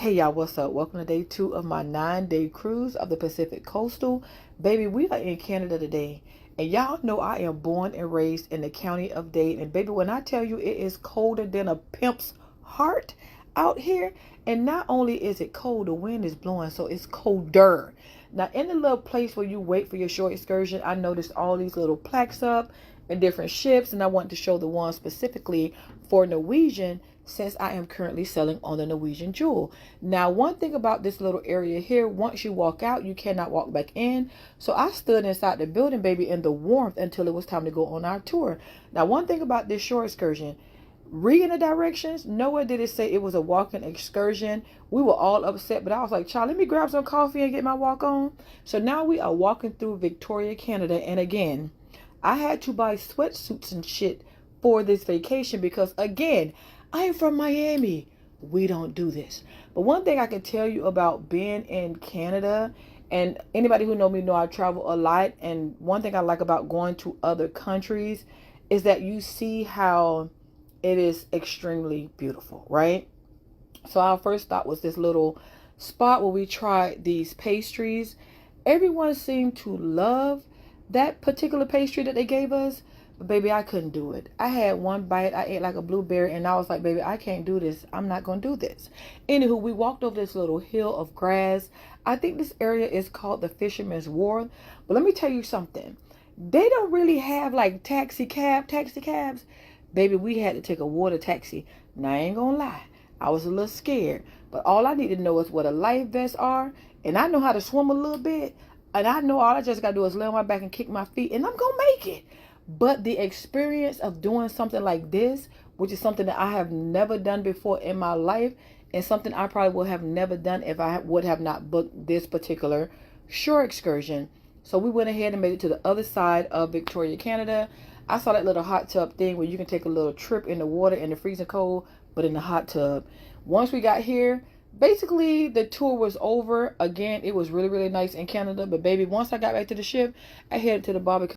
Hey y'all, what's up? Welcome to day 2 of my 9-day cruise of the Pacific Coastal. Baby, we are in Canada today. And y'all know I am born and raised in the county of Dade. And baby, when I tell you it is colder than a pimp's heart out here. And not only is it cold, the wind is blowing, so it's colder. Now, in the little place where you wait for your short excursion, I noticed all these little plaques up and different ships. And I want to show the one specifically for Norwegian, since I am currently selling on the Norwegian Jewel. Now, one thing about this little area here, once you walk out, you cannot walk back in. So I stood inside the building, baby, in the warmth until it was time to go on our tour. Now, one thing about this shore excursion, reading the directions, nowhere did it say it was a walking excursion. We were all upset, but I was like, child, let me grab some coffee and get my walk on. So now we are walking through Victoria, Canada. And again, I had to buy sweatsuits and shit for this vacation because, again, I'm from Miami. We don't do this. But one thing I can tell you about being in Canada, and anybody who know me know I travel a lot, and one thing I like about going to other countries is that you see how it is extremely beautiful, right? So our first stop was this little spot where we tried these pastries. Everyone seemed to love that particular pastry that they gave us. But baby, I couldn't do it. I had one bite. I ate like a blueberry. And I was like, baby, I can't do this. I'm not going to do this. Anywho, we walked over this little hill of grass. I think this area is called the Fisherman's Wharf. But let me tell you something. They don't really have like taxi cabs. Baby, we had to take a water taxi. Now, I ain't going to lie. I was a little scared. But all I need to know is what a life vests are. And I know how to swim a little bit. And I know all I just got to do is lay on my back and kick my feet. And I'm going to make it. But the experience of doing something like this, which is something that I have never done before in my life, and something I probably would have never done if I would have not booked this particular shore excursion. So we went ahead and made it to the other side of Victoria, Canada. I saw that little hot tub thing where you can take a little trip in the water in the freezing cold, but in the hot tub. Once we got here, basically the tour was over. Again, it was really, really nice in Canada. But baby, once I got back to the ship, I headed to the barbecue.